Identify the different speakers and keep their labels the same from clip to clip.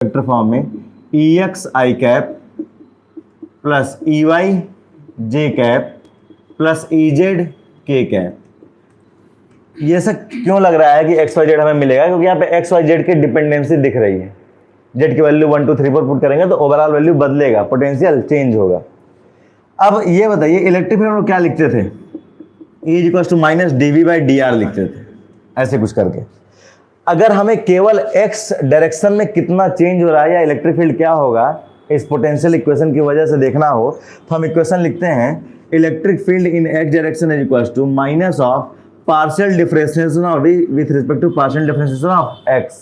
Speaker 1: Vector form में ई x आई cap plus E Y जे cap plus E Z के cap. ये सब क्यों लग रहा है कि एक्स वाई जेड हमें मिलेगा? क्योंकि यहाँ पे एक्स वाई जेड की डिपेंडेंसी दिख रही है। जेड की वैल्यू 1 2 3 4 पुट करेंगे तो ओवरऑल वैल्यू बदलेगा, पोटेंशियल चेंज होगा। अब ये बताइए इलेक्ट्रिक फील्ड में क्या लिखते थे? E equals to minus dv by D R लिखते थे, ऐसे कुछ करके। अगर हमें केवल x डायरेक्शन में कितना चेंज हो रहा है या इलेक्ट्रिक फील्ड क्या होगा इस पोटेंशियल इक्वेशन की वजह से देखना हो तो हम इक्वेशन लिखते हैं electric field in x direction is equals to minus of partial differentiation of v with respect to partial differentiation of x।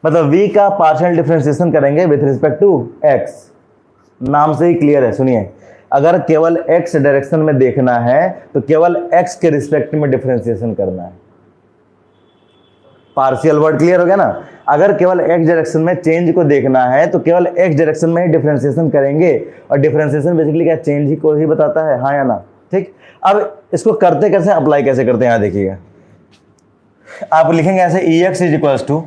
Speaker 1: मतलब v का पार्शियल डिफरेंशिएशन करेंगे विथ रिस्पेक्ट टू x। नाम से ही क्लियर है, सुनिए। अगर केवल x डायरेक्शन में देखना है तो केवल x के रिस्पेक्ट में डिफरेंशिएशन करना है। पार्शियल वर्ड क्लियर हो गया ना? अगर केवल x डायरेक्शन में चेंज को देखना है तो केवल x डायरेक्शन में ही डिफरेंशिएशन करेंगे, और डिफरेंशिएशन बेसिकली क्या चेंज ही को ही बताता है, हाँ या ना? ठीक। अब इसको करते कैसे, अप्लाई कैसे करते हैं यहाँ देखिएगा। आप लिखेंगे ऐसे E X is equals to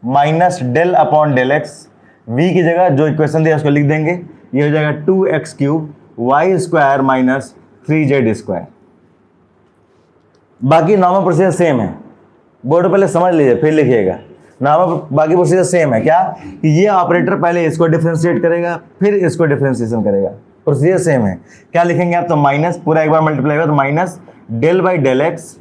Speaker 1: minus del upon del X. v की जगह जो इक्वेशन दिया उसको लिख देंगे, ये हो जाएगा 2x cube Y square minus 3z square. बाकी नॉर्मल प्रोसीजर सेम है, बोर्ड पहले समझ लीजिए फिर लिखिएगा। नॉर्मल बाकी प्रोसीजर सेम है। क्या कि ये ऑपरेटर पहले इसको डिफरेंशिएट करेगा फिर इसको डिफरेंशिएशन करेगा, प्रोसीजर सेम है। क्या लिखेंगे आप? तो माइनस पूरा एक बार मल्टीप्लाई होगा तो minus del by del X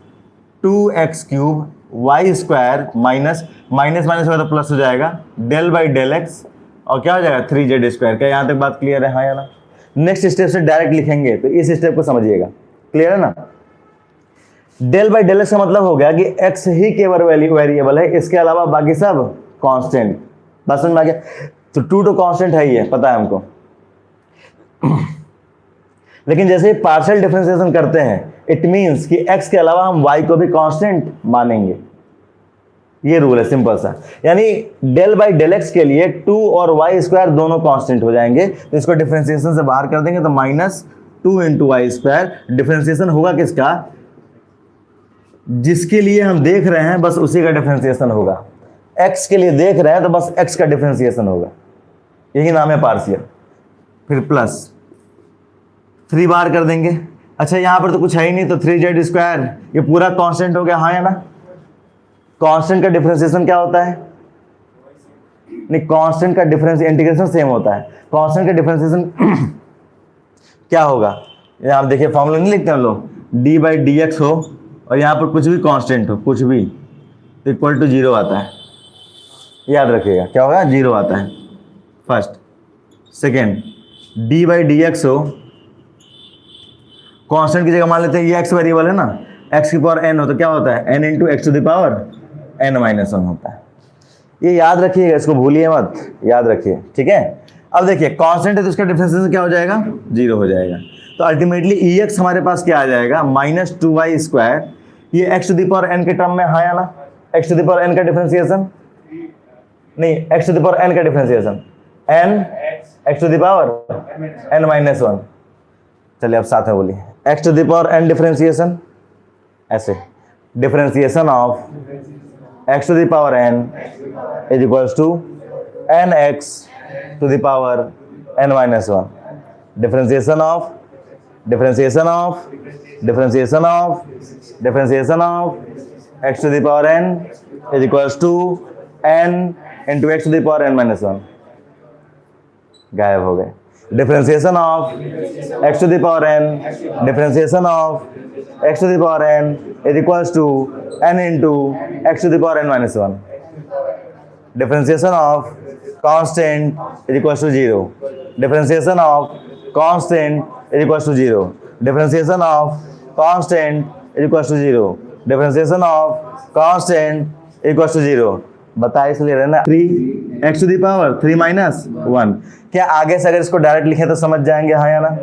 Speaker 1: 2x cube Y square minus minus minus होगा तो प्लस हो जाएगा डेल बाई डेल एक्स और क्या हो जाएगा 3z स्क्वायर। क्या यहाँ तक बात क्लियर है, हाँ या ना? नेक्स्ट स्टेप से डायरेक्ट लिखेंगे तो इस स्टेप को समझिएगा, क्लियर है ना? डेल बाई डेल एक्स का मतलब हो गया कि x ही केवल वेरिएबल है, इसके अलावा बाकी सब कांस्टेंट। बस समझ में आ गया? तो 2 तो कांस्टेंट है ही है, पता है हमको। लेकिन जैसे ही पार्शियल डिफरेंशिएशन करते हैं इट मींस कि x के अलावा हम y को भी कांस्टेंट मानेंगे। ये रूल है सिंपल सा। यानी डेल बाई डेल एक्स के लिए 2 और वाई स्क्वायर दोनों कांस्टेंट हो जाएंगे, तो इसको डिफरेंशिएशन से बाहर कर देंगे तो minus 2 into Y square. Differentiation होगा किसका? जिसके लिए हम देख रहे हैं बस उसी का डिफरेंशिएशन होगा। x के लिए देख रहे हैं तो बस x का डिफरेंशिएशन होगा, यही नाम है पार्शियल। फिर प्लस 3 बार कर देंगे। अच्छा यहाँ पर तो कुछ है ही नहीं तो 3z स्क्वायर, ये पूरा कांस्टेंट हो गया, हाँ या ना? कांस्टेंट का डिफरेंशिएशन क्या होता है? नहीं, कांस्टेंट का डिफरेंस इंटीग्रेशन सेम होता है। कांस्टेंट का डिफरेंशिएशन क्या होगा? यहाँ आप देखिए फॉर्मूला नहीं लिखते हम लोग, डी बाई डी एक्स हो और यहाँ पर कुछ भी कांस्टेंट हो, कुछ भी, तो इक्वल टू 0 आता है। याद रखिएगा क्या होगा? 0 आता है first. Second, D by D x हो, कांस्टेंट की जगह मान लेते हैं ये एक्स वेरिएबल है ना, एक्स की पावर n हो तो क्या होता है? n into X to the power n minus 1 होता है। ये याद रखिएगा, इसको भूलिए मत, याद रखिए, ठीक है? अब देखिए कांस्टेंट है तो इसका डिफरेंशिएशन क्या हो जाएगा? 0 हो जाएगा। तो अल्टीमेटली ई एक्स हमारे पास क्या आ जाएगा? Minus 2y square. ये X to the power n के टर्म में, हाँ या ना? X to the power n का डिफरेंशिएशन नहीं, X to the power n का differentiation n X to the power n minus 1। चलिए अब साथ में बोलिए, X to the power n differentiation ऐसे, differentiation of x to the power n is equals to n x to the power n minus 1। Differentiation of differentiation of differentiation of differentiation of x to the power n is equals to n into X to the power n minus 1। गायब हो गए। Differentiation of x to the power n differentiation of x to the power n is equals to n into x to the power n minus 1. Differentiation of constant is equals to 0. Differentiation of constant is equals to 0. Differentiation of constant is equals to 0. Differentiation of constant is equals to 0. बताया इसलिए रहना 3x to the power 3 minus 1। क्या आगे से अगर इसको direct लिखें तो समझ जाएंगे, हाँ या ना?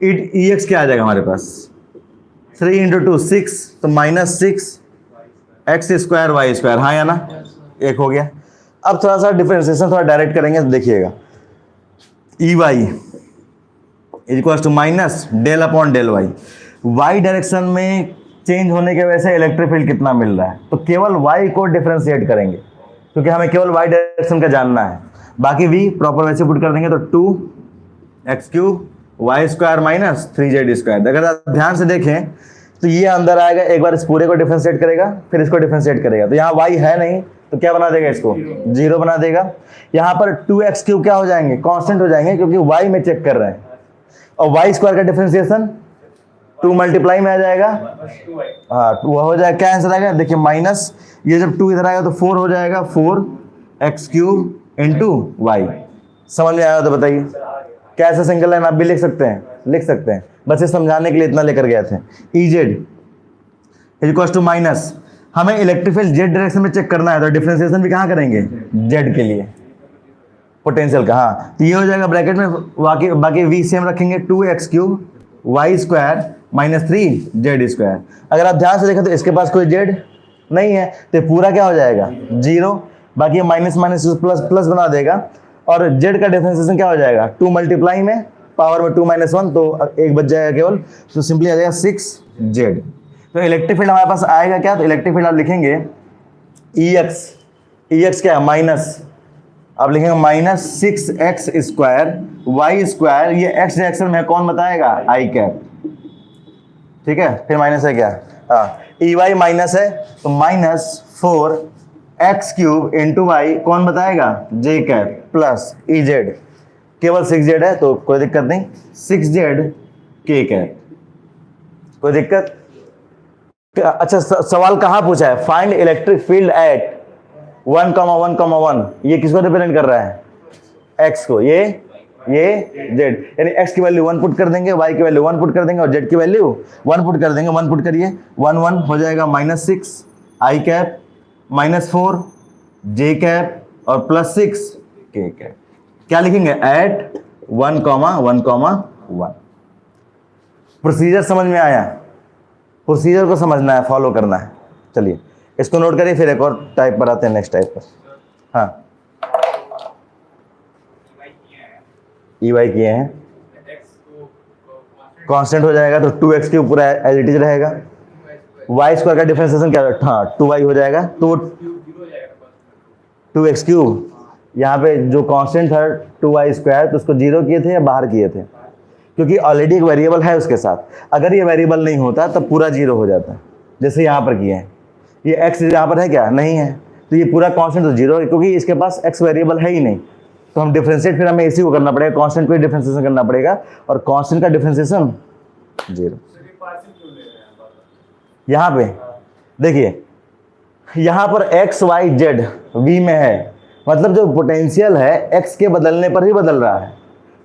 Speaker 1: ई एक्स क्या आ जाएगा हमारे पास? 3 इंटू 2 6, तो minus 6 X square Y square, हाँ या ना? एक हो गया। अब थोड़ा सा डिफरेंशिएशन थोड़ा डायरेक्ट करेंगे तो देखिएगा, E Y is equal to minus del upon del Y. Y direction में चेंज होने की वजह से इलेक्ट्रिक फील्ड कितना मिल रहा है, तो केवल y को डिफरेंशिएट करेंगे। क्योंकि हमें केवल वाई डायरेक्शन का जानना है। बाकी v प्रॉपर वैसे पुट कर देंगे तो 2x³ y² माइनस 3z²। अगर आप ध्यान से देखें तो ये अंदर आएगा, एक बार इस पूरे को डिफरेंशिएट करेगा, फिर इसको डिफरेंशिएट करेगा, तो यहाँ y है नहीं तो क्या बना देगा, इसको 0 बना देगा। यहाँ पर 2x³ क्या हो जाएंगे, कांस्टेंट हो जाएंगे, क्योंकि y में चेक कर रहे हैं। और y² का डिफरेंशिएशन 2 मल्टीप्लाई में आ जाएगा, हाँ वो हो जाएगा। क्या आंसर आएगा, देखिए माइनस, ये जब 2 इधर आएगा तो 4 हो जाएगा, 4x³ इंटू वाई। समझ में आया तो बताइए। क्या ऐसा सिंगल लाइन आप भी लिख सकते हैं, लिख सकते हैं, बस ये समझाने के लिए इतना लेकर गए थे। EZ इक्वल्स टू माइनस, हमें इलेक्ट्रिक फील्ड जेड डायरेक्शन में चेक करना है, तो डिफरेंशिएशन भी कहाँ करेंगे, जेड के लिए, पोटेंशियल का। हाँ तो ये हो जाएगा ब्रैकेट में, बाकी v सेम रखेंगे, 2x³ y² माइनस 3z²। अगर आप ध्यान से देखें तो इसके पास कोई z नहीं है, तो पूरा क्या हो जाएगा 0, बाकी माइनस माइनस प्लस प्लस बना देगा, और z का डिफरेंशिएशन क्या हो जाएगा 2 मल्टीप्लाई में, पावर में 2 - 1 तो एक बच जाएगा केवल, तो सिंपली आ जाएगा 6z। तो इलेक्ट्रिक फील्ड हमारे पास आएगा क्या, तो इलेक्ट्रिक फील्ड आप लिखेंगे EX क्या है माइनस, आप लिखेंगे माइनस 6x² y², ये x डायरेक्शन में है, कौन बताएगा, i², ठीक है। फिर माइनस है क्या, हाँ EY माइनस है, तो माइनस 4x³ इंटू वाई, कौन बताएगा, j² प्लस EZ, केवल 6z है तो कोई दिक्कत नहीं, 6z k², कोई दिक्कत। अच्छा सवाल कहाँ पूछा है, फाइंड इलेक्ट्रिक फील्ड एट 1,1,1, ये किसको रिप्रेजेंट कर रहा है, x को, ये z, यानी x की वैल्यू 1 पुट कर देंगे, y की वैल्यू 1 पुट कर देंगे, और z की वैल्यू 1 पुट कर देंगे। 1 पुट करिए, 1 1 हो जाएगा, -6 i² -4 j² और +6 k²। क्या लिखेंगे, एट 1,1,1। प्रोसीजर समझ में आया, प्रोसीजर को समझना है, फॉलो करना है। चलिए इसको नोट करिए, फिर एक और टाइप पर आते हैं, नेक्स्ट टाइप पर। हाँ EY किए हैं, कांस्टेंट हो जाएगा तो 2x³ पूरा एज इट इज रहेगा, y² का डिफरेंशिएशन क्या है, हाँ 2y हो जाएगा, तो 2x³ यहाँ पे जो कांस्टेंट था 2y², तो उसको 0 किए थे या बाहर किए थे, क्योंकि ऑलरेडी एक वेरिएबल है उसके साथ। अगर ये वेरिएबल नहीं होता तो पूरा 0 हो जाता, जैसे यहाँ पर किए हैं। ये x यहाँ पर है क्या, नहीं है, तो ये पूरा कांस्टेंट तो 0 है, क्योंकि इसके पास x वेरिएबल है ही नहीं। तो हम डिफरेंशिएट, फिर हमें इसी को करना पड़ेगा, कांस्टेंट को डिफरेंशिएशन करना पड़ेगा, और कांस्टेंट का डिफरेंशिएशन 0। यहाँ पे देखिए, यहाँ पर x y z v में है, मतलब जो पोटेंशियल है x के बदलने पर ही बदल रहा है,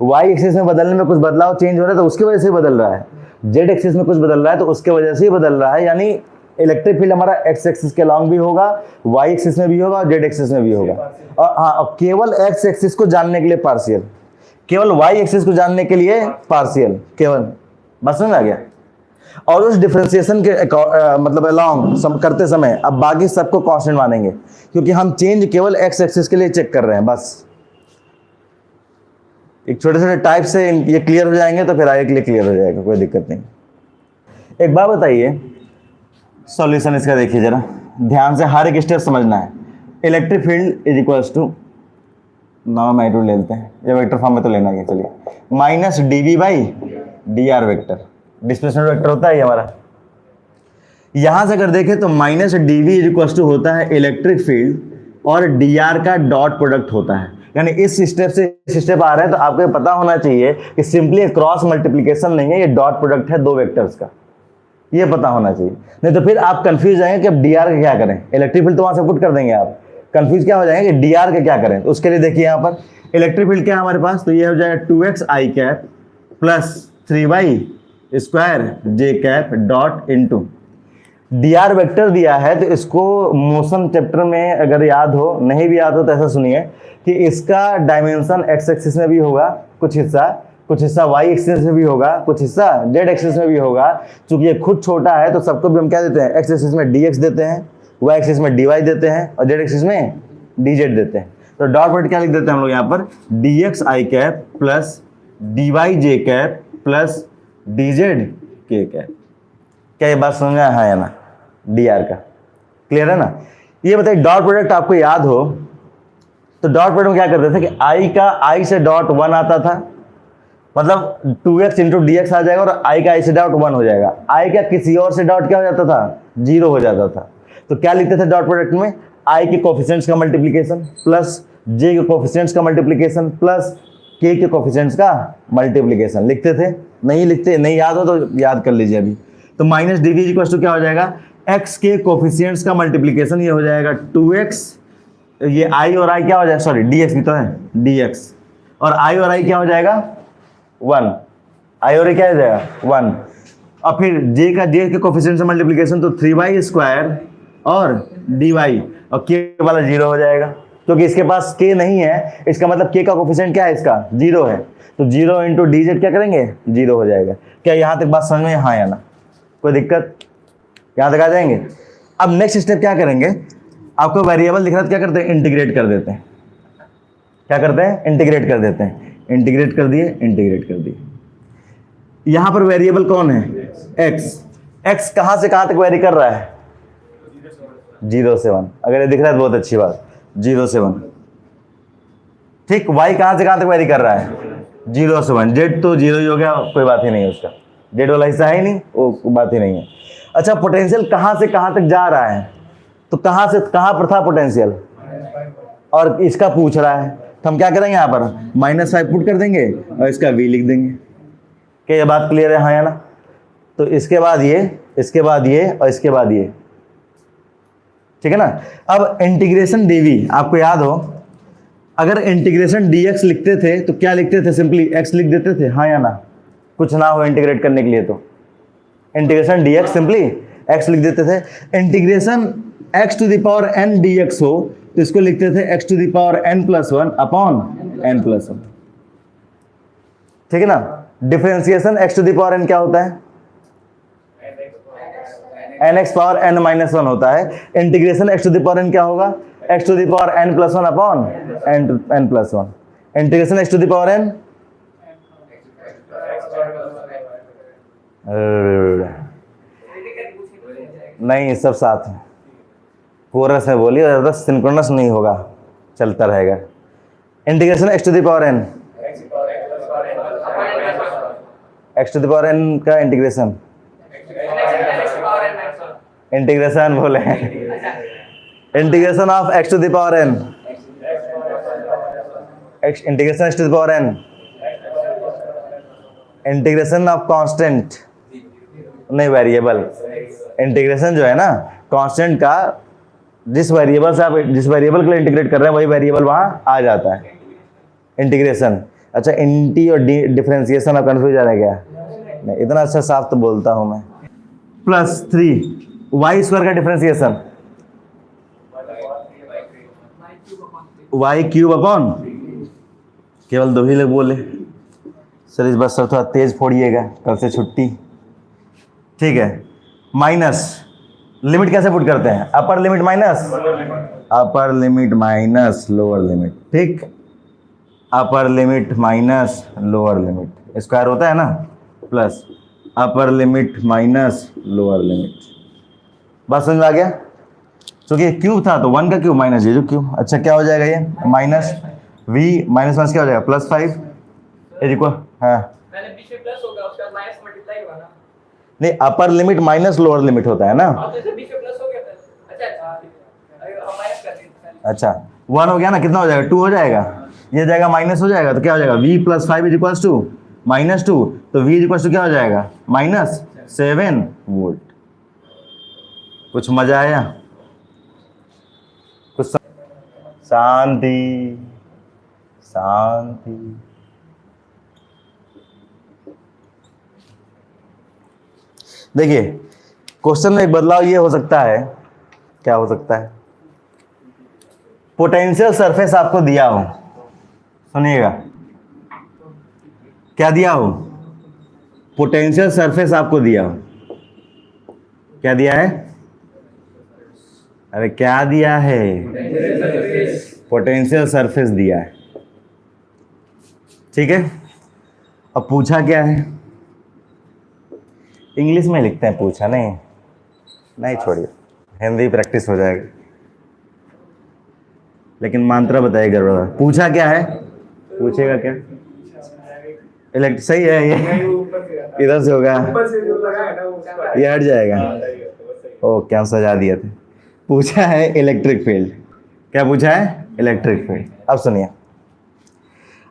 Speaker 1: y एक्सिस में बदलने में कुछ बदलाव चेंज हो रहा है तो उसकी वजह से बदल रहा है, z एक्सिस में कुछ बदल रहा है तो उसके वजह से ही बदल रहा है। यानी इलेक्ट्रिक फील्ड हमारा x एक्सिस के लॉन्ग भी होगा, y एक्सिस में भी होगा और z एक्सिस में भी होगा। और हाँ, केवल x एक्सिस को जानने के लिए पार्शियल, केवल y एक्सिस को जानने के लिए पार्शियल, केवल, बस समझ आ गया। और उस डिफरेंशिएशन के मतलब अलोंग करते समय अब बाकी सबको कांस्टेंट मानेंगे, क्योंकि हम चेंज केवल x एक्सिस के लिए चेक कर रहे हैं। बस एक छोटे छोटे टाइप से ये क्लियर हो जाएंगे तो फिर आगे के लिए क्लियर हो जाएगा, कोई दिक्कत नहीं। एक बात बताइए, सॉल्यूशन इसका देखिए जरा ध्यान से, हर एक स्टेप समझना है। Electric field is equals to, now ले लेते हैं, ये वेक्टर फॉर्म में तो लेना है, चलिए, minus dv/dr vector, displacement vector होता है ये हमारा। यहां से अगर देखें तो minus dv is equals to होता है इलेक्ट्रिक फील्ड, और dr का डॉट प्रोडक्ट होता है। यानी इस स्टेप से इस स्टेप आ रहे हैं तो आपको पता होना चाहिए कि सिंपली क्रॉस मल्टीप्लिकेशन नहीं है, ये डॉट प्रोडक्ट है दो वेक्टर्स का, ये पता होना चाहिए। नहीं तो फिर आप कंफ्यूज जाएंगे कि अब dr का क्या करें, इलेक्ट्रिक फील्ड तो वहां से पुट कर देंगे, आप कंफ्यूज क्या हो जाएंगे कि dr का क्या करें। तो उसके लिए देखिए यहाँ पर इलेक्ट्रिक फील्ड क्या है हमारे पास, तो ये हो जाएगा 2x i² plus 3y² j² dot into dr vector दिया है। तो इसको मोशन चैप्टर में अगर याद हो, नहीं भी याद हो तो ऐसा सुनिए कि इसका डायमेंशन x एक्सिस में भी होगा कुछ हिस्सा y एक्सिस में भी होगा, कुछ हिस्सा z एक्सिस में भी होगा। चूंकि ये खुद छोटा है तो सबको भी हम क्या देते हैं, x एक्सिस में dx देते हैं, y एक्सिस में dy देते हैं, और z एक्सिस में dz देते हैं। तो डॉट प्रोडक्ट क्या लिख देते हैं हम लोग यहाँ पर, dx i² plus dy j² plus dz k²। क्या ये बात समझ में आया है ना, dr का क्लियर है ना। ये बताइए डॉट प्रोडक्ट आपको याद हो तो डॉट प्रोडक्ट में क्या करते थे कि आई से डॉट 1 आता था, मतलब 2x इंटू डी एक्स आ जाएगा और आई का आई से डॉट 1 हो जाएगा। आई का किसी और से डॉट क्या हो जाता था, 0 हो जाता था। तो क्या लिखते थे डॉट प्रोडक्ट में, आई के कोफिशिएंट्स का मल्टीप्लिकेशन प्लस जे के कोफिशिएंट्स का मल्टीप्लिकेशन प्लस के कोफिशिएंट्स का मल्टीप्लिकेशन लिखते थे। नहीं लिखते, नहीं याद हो तो याद कर लीजिए अभी। तो minus D V equal to क्या हो जाएगा, एक्स के कोफिशिएंट्स का मल्टीप्लिकेशन, ये हो जाएगा 2x, ये आई और आई क्या हो जाएगा, सॉरी डी एक्स भी तो है, डी एक्स और आई और आई क्या हो जाएगा 1, आई और आई क्या हो जाएगा 1, और फिर जे के कोफिशिएंट से मल्टीप्लिकेशन तो 3y² और dy, और k वाला 0 हो जाएगा क्योंकि इसके पास k नहीं है, इसका मतलब k का कोफिशिएंट क्या है, इसका 0 है। तो 0 इंटू डी जेड क्या करेंगे, 0 हो जाएगा। क्या यहाँ तक बात समझ में, हाँ या ना, कोई दिक्कत, यहाँ तक आ जाएंगे। अब नेक्स्ट स्टेप क्या करेंगे, आपको वेरिएबल दिख रहा है, क्या करते हैं, इंटीग्रेट कर देते हैं। क्या करते हैं, इंटीग्रेट कर देते हैं। इंटीग्रेट कर दिए, इंटीग्रेट कर दिए। यहां पर वेरिएबल कौन है, x। x कहां से कहां तक वेरी कर रहा है, 0 से 1। अगर ये दिख रहा है तो बहुत अच्छी बात, 0 से 1। ठीक, y कहां से कहां तक वेरी कर रहा है, 0 से 1। z तो 0 ही हो गया, कोई बात ही नहीं है उसका, z वाला हिस्सा है ही नहीं, वो बात ही नहीं है। अच्छा, पोटेंशियल कहां से कहां तक जा रहा है, तो कहां से कहां पर था पोटेंशियल, और इसका पूछ रहा है, तो हम क्या करेंगे, यहाँ पर -5 पुट कर देंगे और इसका v लिख देंगे। क्या ये बात क्लियर है, हाँ या ना। तो इसके बाद ये, इसके बाद ये और इसके बाद ये, ठीक है ना। अब इंटीग्रेशन dv आपको याद हो, अगर इंटीग्रेशन dx लिखते थे तो क्या लिखते थे, सिंपली x लिख देते थे, हाँ या ना। कुछ ना हो इंटीग्रेट करने के लिए तो इंटीग्रेशन dx सिंपली x लिख देते थे। Integration x to the power n dx हो तो इसको लिखते थे x to the power n+1 upon n+1, ठीक है ना। Differentiation x to the power n क्या होता है, nx पावर n-1 होता है। Integration x to the power n क्या होगा, x to the power n+1 upon n+1। Integration x to the power n, नहीं सब साथ में, कोरस में बोलिए, ज़्यादा सिंक्रोनस नहीं होगा, चलता रहेगा। Integration x to the power n, x to the power n का इंटीग्रेशन, इंटीग्रेशन बोले, integration of x to the power n, integration x to the power n, integration of constant, नहीं वेरिएबल। इंटीग्रेशन जो है ना constant का, जिस variable से आप जिस वेरिएबल के लिए इंटीग्रेट कर रहे हैं वही वेरिएबल वहां आ जाता है, इंटीग्रेशन। अच्छा, इंटी और डिफरेंशिएशन आप कंफ्यूज आ रहे क्या, नहीं इतना अच्छा साफ तो बोलता हूं मैं। +3 y² का डिफरेंशिएशन, y³ अपॉन, केवल 2 ही लोग बोले सर, इस बार सर थोड़ा तेज फोड़िएगा, कल से छुट्टी, ठीक है। माइनस, लिमिट कैसे पुट करते हैं, upper limit minus, upper limit minus lower limit, ठीक, upper limit minus lower limit, square होता है ना, plus upper limit minus lower limit. बात समझ में आ गया, क्योंकि क्यूब था तो 1 का क्यूब माइनस ये जो क्यूब। अच्छा क्या हो जाएगा ये, माइनस v माइनस क्या हो जाएगा, +5 इक्वल, हाँ
Speaker 2: पहले बीच में प्लस होगा, उसके बाद माइनस मल्टीप्लाई होगा ना,
Speaker 1: नहीं अपर लिमिट माइनस लोअर लिमिट होता है ना।
Speaker 2: और तो इसे बीच में प्लस हो गया था। अच्छा अब माइनस कर देंगे।
Speaker 1: अच्छा 1 हो गया ना, कितना हो जाएगा, 2 हो जाएगा, ये जाएगा माइनस हो जाएगा, तो क्या हो जाएगा v +5 = -2, तो v = क्या हो जाएगा, -7 वोल्ट। कुछ मजा आया, कुछ शांति शांति। देखिए क्वेश्चन में एक बदलाव ये हो सकता है, क्या हो सकता है, पोटेंशियल सरफेस आपको दिया हो, सुनिएगा, क्या दिया हो, पोटेंशियल सरफेस आपको दिया हो, क्या दिया है, अरे क्या दिया है, पोटेंशियल सरफेस दिया है, ठीक है। अब पूछा क्या है, इंग्लिश में लिखते हैं पूछा, नहीं छोड़िए, हिंदी प्रैक्टिस हो जाएगी। लेकिन मात्रा बताइए गड़बड़ है। पूछा क्या है, पूछेगा क्या? इलेक्ट्रिक सही है ये, इधर से होगा, ये हट जाएगा। ओ क्या सजा दिया था। पूछा है इलेक्ट्रिक फील्ड। क्या पूछा है? Electric field. अब सुनिए,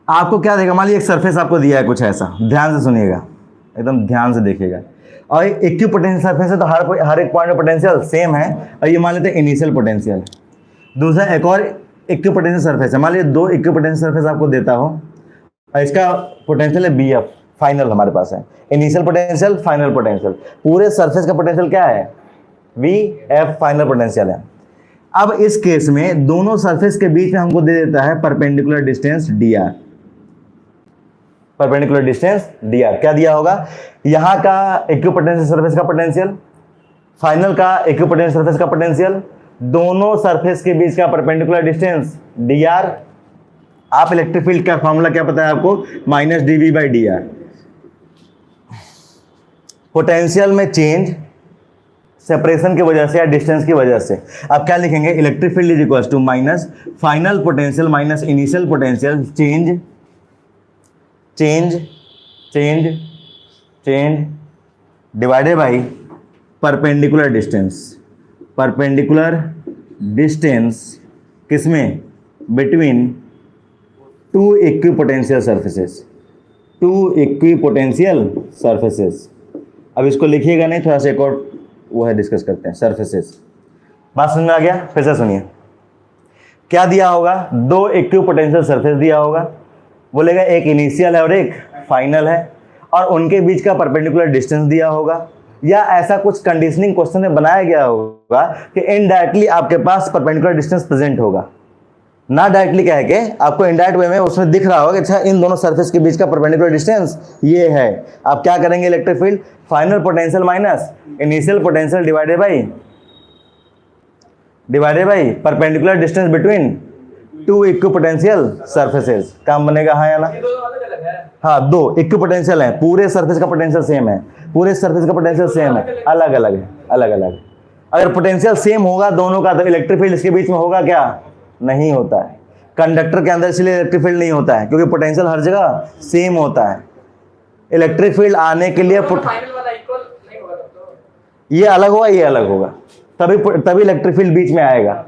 Speaker 1: आपको क्या देगा, मान लीजिए एक सरफेस आपको दिया है कुछ ऐसा, ध्यान से सुनिएगा, एकदम ध्यान से देखिएगा। और इक्विपोटेंशियल सरफेस है तो हर एक पॉइंट में पोटेंशियल सेम है, और ये मान लेते हैं इनिशियल पोटेंशियल। दूसरा एक और इक्विपोटेंशियल सरफेस है, मान लीजिए 2 इक्विपोटेंशियल सरफेस आपको देता हो और इसका पोटेंशियल है BF, फाइनल हमारे पास है इनिशियल पोटेंशियल, फाइनल पोटेंशियल। पूरे सरफेस का पोटेंशियल क्या है? VF फाइनल पोटेंशियल है। अब इस केस में दोनों सरफेस के बीच में हमको दे देता है perpendicular distance dr। Perpendicular distance dr क्या दिया होगा? यहां का इक्विपोटेंशियल सरफेस का पोटेंशियल, फाइनल का इक्विपोटेंशियल सरफेस का पोटेंशियल, दोनों सरफेस के बीच का परपेंडिकुलर डिस्टेंस dr। आप इलेक्ट्रिक फील्ड का फॉर्मूला क्या पता है आपको? -dV/dr। पोटेंशियल में चेंज सेपरेशन की वजह से या डिस्टेंस की वजह से आप क्या लिखेंगे? Electric field is equal to minus final potential minus initial potential change change change change divided by perpendicular distance. Perpendicular distance किसमें? Between 2 equipotential surfaces, 2 equipotential surfaces. अब इसको लिखिएगा नहीं, थोड़ा सा एक और वो है डिस्कस करते हैं, सरफेसेस। बात समझ में आ गया? फिर से सुनिए, क्या दिया होगा? 2 इक्विपोटेंशियल सरफेस दिया होगा, बोलेगा एक इनिशियल है और एक फाइनल है, और उनके बीच का परपेंडिकुलर डिस्टेंस दिया होगा, या ऐसा कुछ कंडीशनिंग क्वेश्चन में बनाया गया होगा कि इनडायरेक्टली आपके पास परपेंडिकुलर डिस्टेंस प्रेजेंट होगा, ना डायरेक्टली कह के आपको इनडायरेक्ट वे में उसमें दिख रहा होगा कि अच्छा इन दोनों सरफेस के बीच का परपेंडिकुलर डिस्टेंस ये है। आप क्या करेंगे? Electric field final potential minus initial potential divided by perpendicular distance between 2 equipotential surfaces. काम बनेगा हाँ या ना?
Speaker 2: ये दोनों अलग-अलग है।
Speaker 1: हाँ, 2 इक्विपोटेंशियल है, पूरे सरफेस का पोटेंशियल सेम है, पूरे सरफेस का पोटेंशियल सेम है, अलग अलग है, अलग अलग। अगर पोटेंशियल सेम होगा दोनों का तो इलेक्ट्रिक फील्ड इसके बीच में होगा क्या? नहीं होता है। कंडक्टर के अंदर इसलिए इलेक्ट्रिक फील्ड नहीं होता है क्योंकि पोटेंशियल हर जगह सेम होता है। इलेक्ट्रिक फील्ड आने के लिए
Speaker 2: फाइनल वाला इक्वल नहीं होगा तब तो।
Speaker 1: ये अलग होगा, ये अलग होगा, तभी इलेक्ट्रिक फील्ड बीच में आएगा।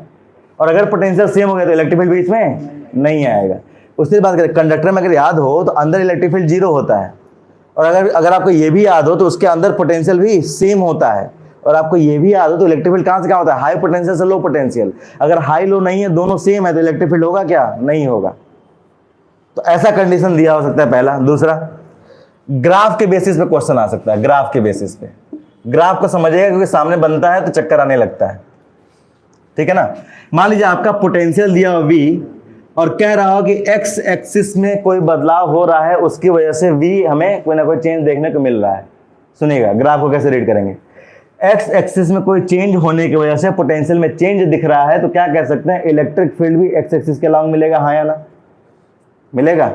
Speaker 1: और अगर पोटेंशियल सेम हो गया तो इलेक्ट्रिक फील्ड बीच में नहीं आएगा। उसकी बात करें, कंडक्टर में अगर याद हो तो अंदर इलेक्ट्रिक फील्ड 0 होता है, और अगर आपको ये भी याद हो तो उसके अंदर पोटेंशियल भी सेम होता है, और आपको ये भी याद हो तो इलेक्ट्रिक फील्ड कहाँ से कहाँ होता है? हाई पोटेंशियल से लो पोटेंशियल। अगर हाई लो नहीं है, दोनों सेम है, तो इलेक्ट्रिक फील्ड होगा क्या? नहीं होगा। तो ऐसा कंडीशन दिया हो सकता है पहला। दूसरा, ग्राफ के बेसिस पे क्वेश्चन आ सकता है। ग्राफ के बेसिस पे, ग्राफ को समझिएगा क्योंकि सामने बनता है तो चक्कर आने लगता है, ठीक है ना। मान लीजिए आपका पोटेंशियल दिया हो V और कह रहा हो कि x एक्सिस में कोई बदलाव हो रहा है, उसकी वजह से V हमें कोई ना कोई चेंज देखने को मिल रहा है। सुनिएगा ग्राफ को कैसे रीड करेंगे। x एक्सिस में कोई चेंज होने की वजह से पोटेंशियल में चेंज दिख रहा है, तो क्या कह सकते हैं? इलेक्ट्रिक फील्ड भी x एक्सिस के अलॉन्ग मिलेगा, हाँ या ना? मिलेगा।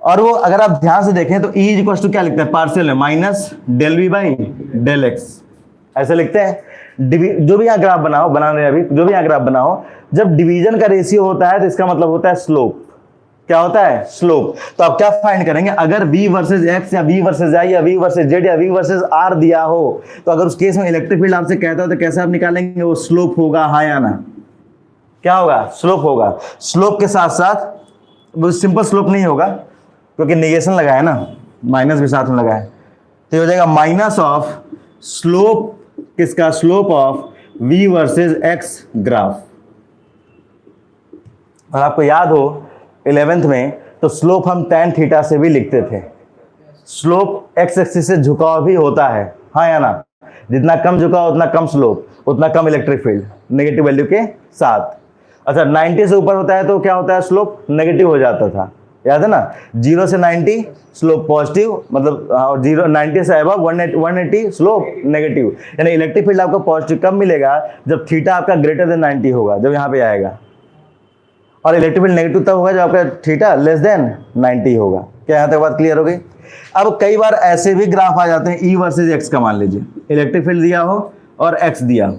Speaker 1: और वो अगर आप ध्यान से देखें तो E इक्वल टू क्या लिखते हैं? पार्शियल है minus del V by del x, ऐसे लिखते हैं। जो भी यहाँ ग्राफ बना रहे हैं अभी, जो भी यहाँ ग्राफ बनाओ, जब डिवीजन का रेशियो होता है तो इसका मतलब होता है स्लोप। क्या होता है? स्लोप। तो आप क्या फाइंड करेंगे? अगर V वर्सेस x या V वर्सेस y या V वर्सेस z या V वर्सेस r दिया हो, तो अगर उस केस में इलेक्ट्रिक फील्ड आपसे कहता हो तो कैसे आप निकालेंगे? वो स्लोप होगा, हाँ या ना? क्या होगा? स्लोप होगा। स्लोप के साथ साथ वो सिंपल स्लोप नहीं होगा क्योंकि नेगेशन लगा है ना, माइनस भी साथ में लगा है, तो हो जाएगा माइनस ऑफ स्लोप किसका? Slope of V versus x graph. और आपको याद हो 11th में तो स्लोप हम tan थीटा से भी लिखते थे। स्लोप x एक्सिस से झुकाव भी होता है, हाँ या ना? जितना कम झुकाव उतना कम स्लोप, उतना कम इलेक्ट्रिक फील्ड, नेगेटिव वैल्यू के साथ। अच्छा 90 से ऊपर होता है तो क्या होता है? स्लोप नेगेटिव हो जाता था, याद है ना? 0 से 90 स्लोप पॉजिटिव, मतलब 90 से अबव 180 स्लोप नेगेटिव। यानी इलेक्ट्रिक फील्ड आपको पॉजिटिव कब मिलेगा? जब थीटा आपका ग्रेटर देन 90 होगा, जब यहाँ पे आएगा। और इलेक्ट्रिक फील्ड नेगेटिव तब होगा जब आपका थीटा लेस देन 90 होगा। क्या यहाँ तक बात क्लियर हो गई? अब कई बार ऐसे भी ग्राफ आ जाते हैं E वर्सेज एक्स का। मान लीजिए इलेक्ट्रिक फील्ड दिया हो और एक्स दिया हो,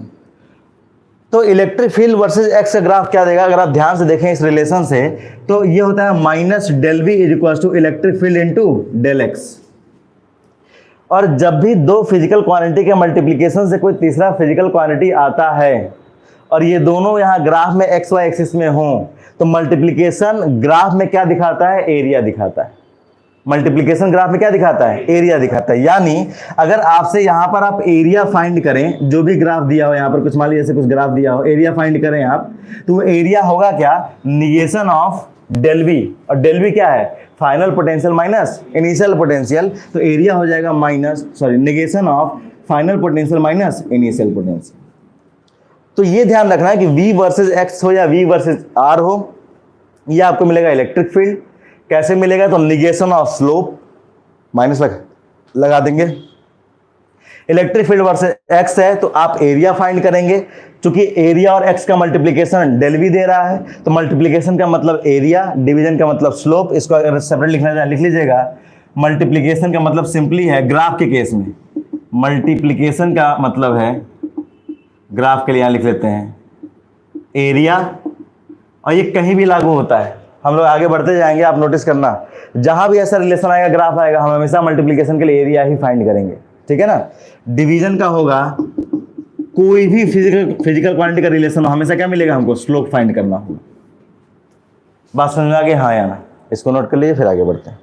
Speaker 1: तो इलेक्ट्रिक फील्ड वर्सेज एक्स का ग्राफ क्या देगा, अगर आप ध्यान से देखें इस रिलेशन से, तो ये होता है minus del V is equal to electric field into del X. और जब भी दो फिजिकल क्वांटिटी के मल्टीप्लिकेशन से कोई तीसरा फिजिकल क्वांटिटी आता है और ये दोनों यहाँ ग्राफ में एक्स वाई एक्सिस में हों, तो मल्टीप्लिकेशन ग्राफ में क्या दिखाता है, एरिया दिखाता है। मल्टीप्लिकेशन ग्राफ में क्या दिखाता है, एरिया दिखाता है। यानी अगर आपसे यहाँ पर आप एरिया फाइंड करें, जो भी ग्राफ दिया हो, यहाँ पर कुछ मान लीजिए जैसे कुछ ग्राफ दिया हो, एरिया फाइंड करें आप, तो एरिया होगा क्या, निगेशन ऑफ डेल वी। और डेल वी क्या है, final potential minus initial potential, तो एरिया हो जाएगा negation of final potential minus initial potential. तो ये ध्यान रखना है कि V वर्सेस X हो या V वर्सेस R हो, ये आपको मिलेगा इलेक्ट्रिक फील्ड। कैसे मिलेगा, तो निगेशन ऑफ स्लोप माइनस लगा देंगे। इलेक्ट्रिक फील्ड वर्सेस X है तो आप एरिया फाइंड करेंगे, क्योंकि एरिया और X का मल्टीप्लिकेशन डेल V दे रहा है, तो मल्टीप्लिकेशन का मतलब एरिया, डिवीजन का मतलब स्लोप। इसको अगर सेपरेट लिखना चाहे लिख लीजिएगा। मल्टीप्लिकेशन का मतलब सिंपली है, ग्राफ के केस में मल्टीप्लिकेशन का मतलब है, ग्राफ के लिए यहाँ लिख लेते हैं एरिया, और ये कहीं भी लागू होता है। हम लोग आगे बढ़ते जाएंगे, आप नोटिस करना, जहां भी ऐसा रिलेशन आएगा, ग्राफ आएगा, हम हमेशा मल्टीप्लिकेशन के लिए एरिया ही फाइंड करेंगे, ठीक है ना। डिवीजन का होगा, कोई भी फिजिकल क्वांटिटी का रिलेशन हो, हमेशा क्या मिलेगा, हमको स्लोप फाइंड करना होगा। बात समझ में आ गई, हाँ या ना, इसको नोट कर लीजिए, फिर आगे बढ़ते हैं।